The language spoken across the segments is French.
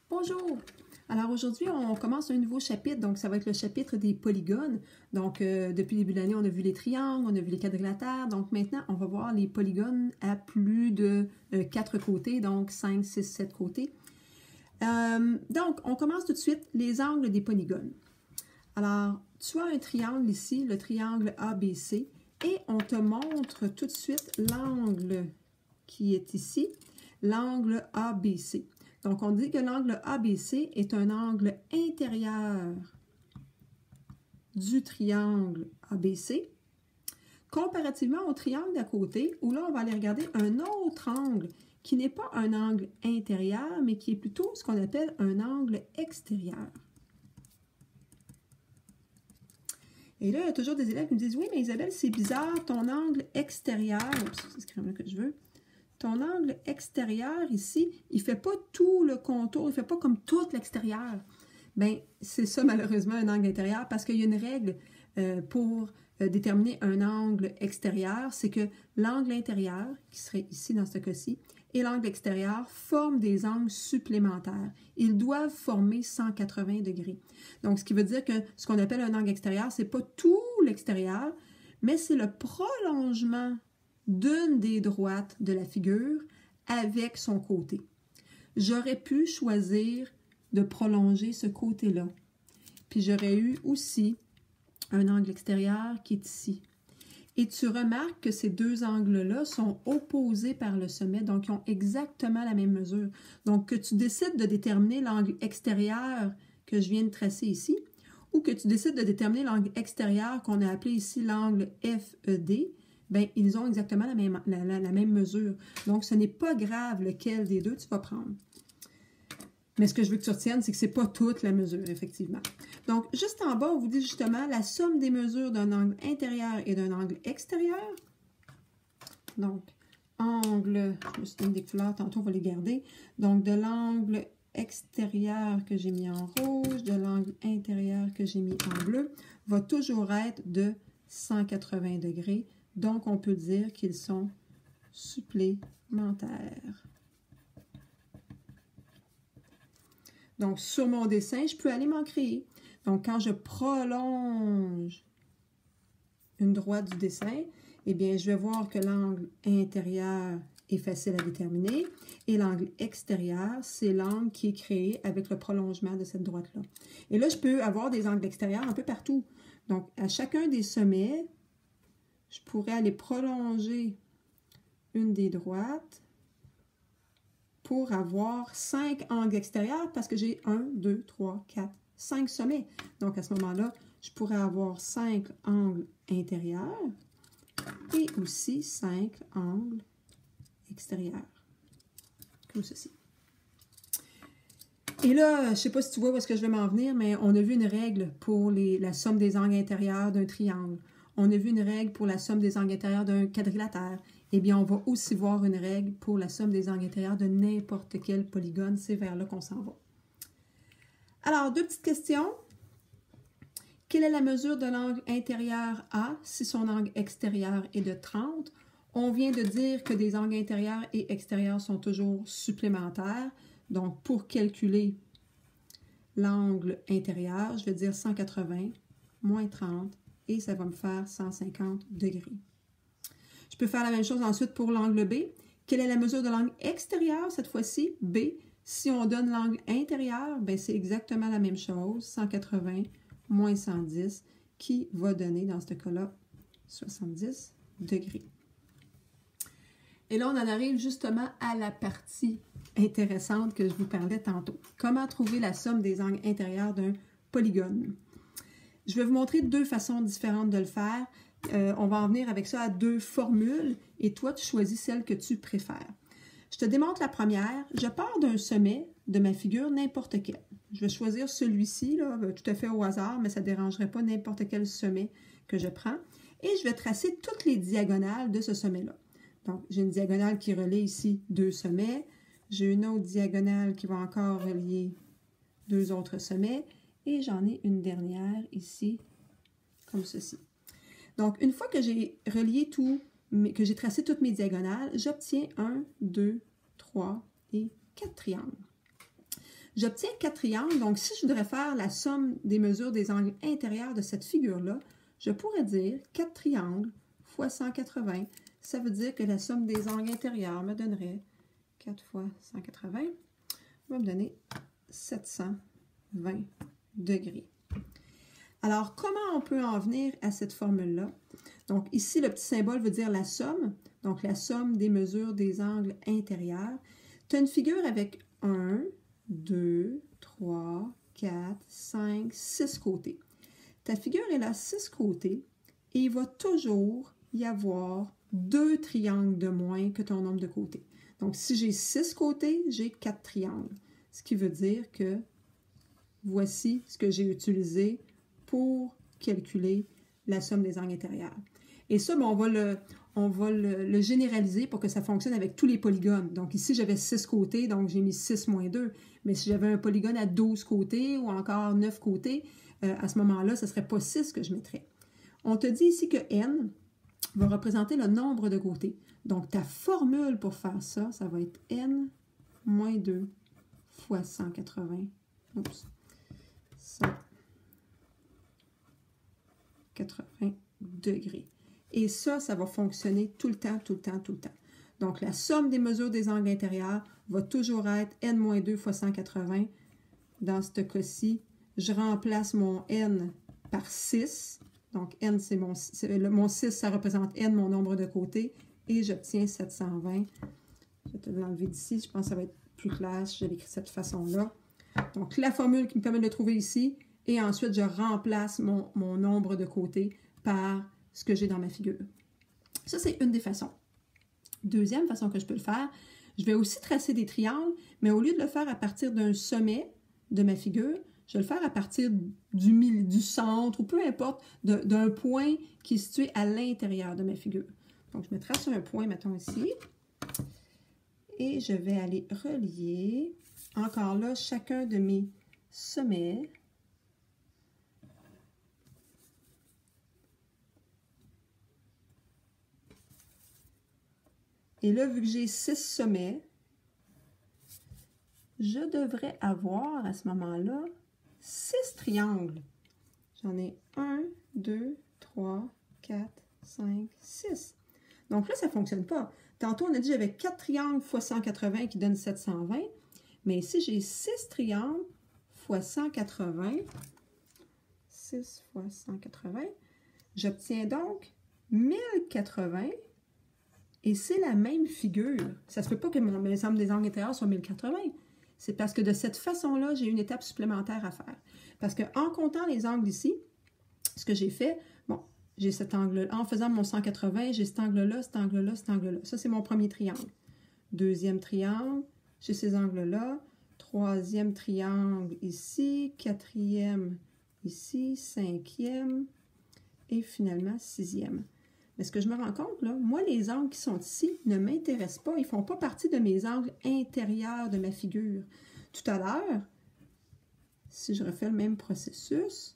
Bonjour! Alors aujourd'hui, on commence un nouveau chapitre, donc ça va être le chapitre des polygones. Donc depuis le début de l'année, on a vu les triangles, on a vu les quadrilatères, donc maintenant on va voir les polygones à plus de 4 côtés, donc 5, 6, 7 côtés. Donc on commence tout de suite les angles des polygones. Alors tu as un triangle ici, le triangle ABC, et on te montre tout de suite l'angle qui est ici, l'angle ABC. Donc, on dit que l'angle ABC est un angle intérieur du triangle ABC, comparativement au triangle d'à côté, où là, on va aller regarder un autre angle qui n'est pas un angle intérieur, mais qui est plutôt ce qu'on appelle un angle extérieur. Et là, il y a toujours des élèves qui me disent « Oui, mais Isabelle, c'est bizarre, ton angle extérieur, c'est ce crème-là que je veux, ton angle extérieur ici, il ne fait pas tout le contour, il ne fait pas comme tout l'extérieur. » Bien, c'est ça malheureusement un angle intérieur parce qu'il y a une règle pour déterminer un angle extérieur, c'est que l'angle intérieur, qui serait ici dans ce cas-ci, et l'angle extérieur forment des angles supplémentaires. Ils doivent former 180 degrés. Donc, ce qui veut dire que ce qu'on appelle un angle extérieur, ce n'est pas tout l'extérieur, mais c'est le prolongement d'une des droites de la figure avec son côté. J'aurais pu choisir de prolonger ce côté-là. Puis j'aurais eu aussi un angle extérieur qui est ici. Et tu remarques que ces deux angles-là sont opposés par le sommet, donc ils ont exactement la même mesure. Donc que tu décides de déterminer l'angle extérieur que je viens de tracer ici, ou que tu décides de déterminer l'angle extérieur qu'on a appelé ici l'angle FED, bien, ils ont exactement la même mesure. Donc, ce n'est pas grave lequel des deux tu vas prendre. Mais ce que je veux que tu retiennes, c'est que ce n'est pas toute la mesure, effectivement. Donc, juste en bas, on vous dit justement la somme des mesures d'un angle intérieur et d'un angle extérieur. Donc, angle, je me suis donné des couleurs, tantôt on va les garder. Donc, de l'angle extérieur que j'ai mis en rouge, de l'angle intérieur que j'ai mis en bleu, va toujours être de 180 degrés. Donc, on peut dire qu'ils sont supplémentaires. Donc, sur mon dessin, je peux aller m'en créer. Donc, quand je prolonge une droite du dessin, eh bien, je vais voir que l'angle intérieur est facile à déterminer et l'angle extérieur, c'est l'angle qui est créé avec le prolongement de cette droite-là. Et là, je peux avoir des angles extérieurs un peu partout. Donc, à chacun des sommets, je pourrais aller prolonger une des droites pour avoir 5 angles extérieurs parce que j'ai 1, 2, 3, 4, 5 sommets. Donc, à ce moment-là, je pourrais avoir 5 angles intérieurs et aussi 5 angles extérieurs, comme ceci. Et là, je ne sais pas si tu vois où est-ce que je vais m'en venir, mais on a vu une règle pour la somme des angles intérieurs d'un triangle. On a vu une règle pour la somme des angles intérieurs d'un quadrilatère. Eh bien, on va aussi voir une règle pour la somme des angles intérieurs de n'importe quel polygone. C'est vers là qu'on s'en va. Alors, deux petites questions. Quelle est la mesure de l'angle intérieur A si son angle extérieur est de 30? On vient de dire que des angles intérieurs et extérieurs sont toujours supplémentaires. Donc, pour calculer l'angle intérieur, je vais dire 180 moins 30 et ça va me faire 150 degrés. Je peux faire la même chose ensuite pour l'angle B. Quelle est la mesure de l'angle extérieur cette fois-ci? B. Si on donne l'angle intérieur, c'est exactement la même chose, 180 moins 110, qui va donner dans ce cas-là 70 degrés. Et là, on en arrive justement à la partie intéressante que je vous parlais tantôt. Comment trouver la somme des angles intérieurs d'un polygone? Je vais vous montrer deux façons différentes de le faire. On va en venir avec ça à deux formules et toi, tu choisis celle que tu préfères. Je te démontre la première. Je pars d'un sommet de ma figure, n'importe quel. Je vais choisir celui-ci, tout à fait au hasard, mais ça ne dérangerait pas n'importe quel sommet que je prends. Et je vais tracer toutes les diagonales de ce sommet-là. Donc, j'ai une diagonale qui relie ici deux sommets. J'ai une autre diagonale qui va encore relier deux autres sommets. Et j'en ai une dernière ici, comme ceci. Donc, une fois que j'ai relié tout, que j'ai tracé toutes mes diagonales, j'obtiens 1, 2, 3 et 4 triangles. J'obtiens 4 triangles, donc si je voudrais faire la somme des mesures des angles intérieurs de cette figure-là, je pourrais dire 4 triangles fois 180. Ça veut dire que la somme des angles intérieurs me donnerait 4 fois 180, va me donner 720 degrés. Alors, comment on peut en venir à cette formule-là? Donc, ici, le petit symbole veut dire la somme. Donc, la somme des mesures des angles intérieurs. Tu as une figure avec 1, 2, 3, 4, 5, 6 côtés. Ta figure, elle a 6 côtés et il va toujours y avoir 2 triangles de moins que ton nombre de côtés. Donc, si j'ai 6 côtés, j'ai 4 triangles. Ce qui veut dire que voici ce que j'ai utilisé pour calculer la somme des angles intérieurs. Et ça, on va le généraliser pour que ça fonctionne avec tous les polygones. Donc ici, j'avais 6 côtés, donc j'ai mis 6 moins 2. Mais si j'avais un polygone à 12 côtés ou encore 9 côtés, à ce moment-là, ce ne serait pas 6 que je mettrais. On te dit ici que n va représenter le nombre de côtés. Donc ta formule pour faire ça, ça va être n moins 2 fois 180. Oups. 180 degrés. Et ça va fonctionner tout le temps, tout le temps, tout le temps. Donc, la somme des mesures des angles intérieurs va toujours être n-2 fois 180. Dans ce cas-ci, je remplace mon n par 6. Donc, n, c'est mon 6, ça représente n, mon nombre de côtés. Et j'obtiens 720. Je vais te l'enlever d'ici. Je pense que ça va être plus clair si je l'écris de cette façon-là. Donc, la formule qui me permet de le trouver ici. Et ensuite, je remplace mon nombre de côtés par ce que j'ai dans ma figure. Ça, c'est une des façons. Deuxième façon que je peux le faire, je vais aussi tracer des triangles, mais au lieu de le faire à partir d'un sommet de ma figure, je vais le faire à partir du centre, ou peu importe, d'un point qui est situé à l'intérieur de ma figure. Donc, je me trace un point, mettons ici, et je vais aller relier, encore là, chacun de mes sommets. Et là, vu que j'ai 6 sommets, je devrais avoir à ce moment-là 6 triangles. J'en ai 1, 2, 3, 4, 5, 6. Donc là, ça ne fonctionne pas. Tantôt, on a dit que j'avais 4 triangles fois 180 qui donnent 720. Mais ici, j'ai 6 triangles fois 180. 6 fois 180. J'obtiens donc 1080. Et c'est la même figure. Ça ne se peut pas que mes somme des angles intérieurs soit 1080. C'est parce que de cette façon-là, j'ai une étape supplémentaire à faire. Parce qu'en comptant les angles ici, ce que j'ai fait, bon, j'ai cet angle-là. En faisant mon 180, j'ai cet angle-là, cet angle-là, cet angle-là. Ça, c'est mon premier triangle. Deuxième triangle, j'ai ces angles-là. Troisième triangle ici. Quatrième ici. Cinquième. Et finalement, sixième. Mais ce que je me rends compte, là, moi, les angles qui sont ici ne m'intéressent pas. Ils ne font pas partie de mes angles intérieurs de ma figure. Tout à l'heure, si je refais le même processus,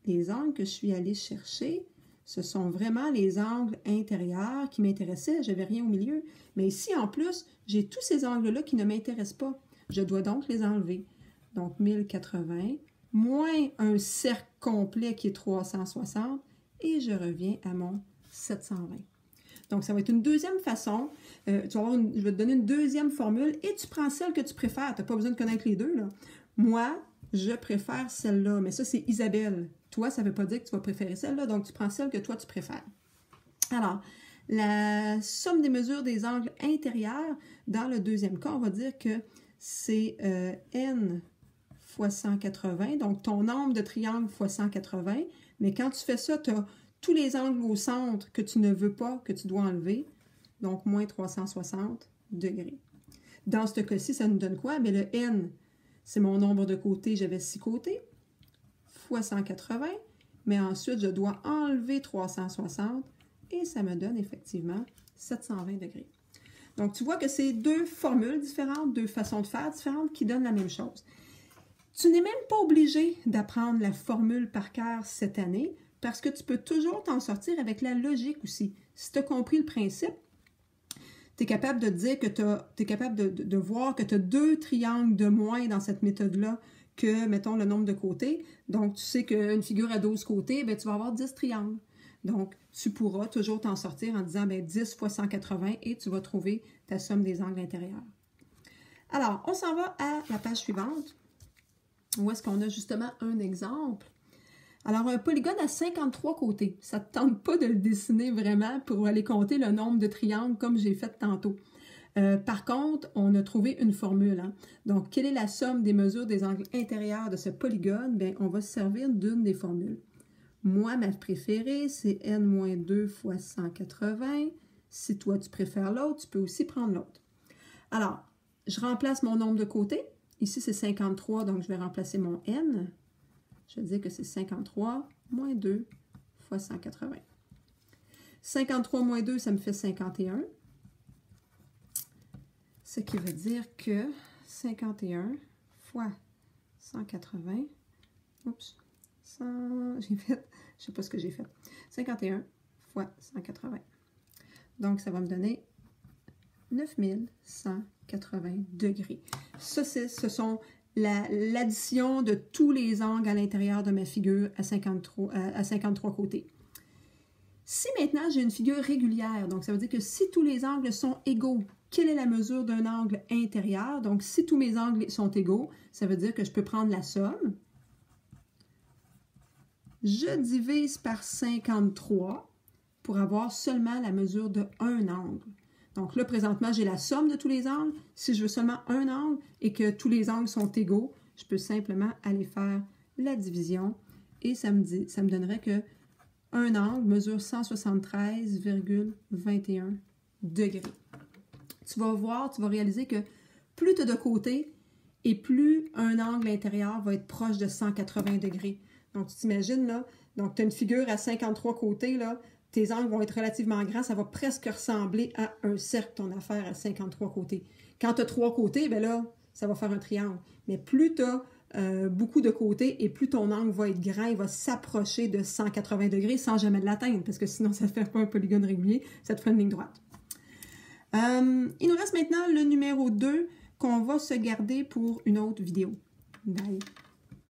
les angles que je suis allée chercher, ce sont vraiment les angles intérieurs qui m'intéressaient. Je n'avais rien au milieu. Mais ici, en plus, j'ai tous ces angles-là qui ne m'intéressent pas. Je dois donc les enlever. Donc, 1080, moins un cercle complet qui est 360, et je reviens à mon 720. Donc, ça va être une deuxième façon. Je vais te donner une deuxième formule et tu prends celle que tu préfères. Tu n'as pas besoin de connaître les deux, là. Moi, je préfère celle-là, mais ça, c'est Isabelle. Toi, ça ne veut pas dire que tu vas préférer celle-là, donc tu prends celle que toi, tu préfères. Alors, la somme des mesures des angles intérieurs, dans le deuxième cas, on va dire que c'est n fois 180, donc ton nombre de triangles fois 180, mais quand tu fais ça, tu as tous les angles au centre que tu ne veux pas, que tu dois enlever, donc moins 360 degrés. Dans ce cas-ci, ça nous donne quoi? Bien, le n, c'est mon nombre de côtés, j'avais 6 côtés, fois 180, mais ensuite, je dois enlever 360, et ça me donne effectivement 720 degrés. Donc, tu vois que c'est deux formules différentes, deux façons de faire différentes qui donnent la même chose. Tu n'es même pas obligé d'apprendre la formule par cœur cette année, parce que tu peux toujours t'en sortir avec la logique aussi. Si tu as compris le principe, tu es capable de dire que tu es capable de voir que tu as 2 triangles de moins dans cette méthode-là que, mettons, le nombre de côtés. Donc, tu sais qu'une figure à 12 côtés, bien, tu vas avoir 10 triangles. Donc, tu pourras toujours t'en sortir en disant bien, 10 fois 180 et tu vas trouver ta somme des angles intérieurs. Alors, on s'en va à la page suivante, où est-ce qu'on a justement un exemple. Alors, un polygone à 53 côtés. Ça ne te tente pas de le dessiner vraiment pour aller compter le nombre de triangles comme j'ai fait tantôt. Par contre, on a trouvé une formule. Hein? Donc, quelle est la somme des mesures des angles intérieurs de ce polygone? Bien, on va se servir d'une des formules. Moi, ma préférée, c'est n-2 fois 180. Si toi, tu préfères l'autre, tu peux aussi prendre l'autre. Alors, je remplace mon nombre de côtés. Ici, c'est 53, donc je vais remplacer mon n. Je vais dire que c'est 53 moins 2 fois 180. 53 moins 2, ça me fait 51. Ce qui veut dire que 51 fois 180, oups, j'ai fait, je ne sais pas ce que j'ai fait, 51 fois 180. Donc, ça va me donner 9180 degrés. Ça, ce sont l'addition de tous les angles à l'intérieur de ma figure à 53 côtés. Si maintenant j'ai une figure régulière, donc ça veut dire que si tous les angles sont égaux, quelle est la mesure d'un angle intérieur? Donc, si tous mes angles sont égaux, ça veut dire que je peux prendre la somme. Je divise par 53 pour avoir seulement la mesure de un angle. Donc là, présentement, j'ai la somme de tous les angles. Si je veux seulement un angle et que tous les angles sont égaux, je peux simplement aller faire la division et ça me donnerait que un angle mesure 173,21 degrés. Tu vas voir, tu vas réaliser que plus tu as de côtés et plus un angle intérieur va être proche de 180 degrés. Donc, tu t'imagines, là, donc tu as une figure à 53 côtés, là, tes angles vont être relativement grands, ça va presque ressembler à un cercle, ton affaire à 53 côtés. Quand tu as 3 côtés, bien là, ça va faire un triangle. Mais plus tu as beaucoup de côtés et plus ton angle va être grand, il va s'approcher de 180 degrés sans jamais l'atteindre, parce que sinon, ça ne fait pas un polygone régulier, ça te fait une ligne droite. Il nous reste maintenant le numéro 2 qu'on va se garder pour une autre vidéo. Bye!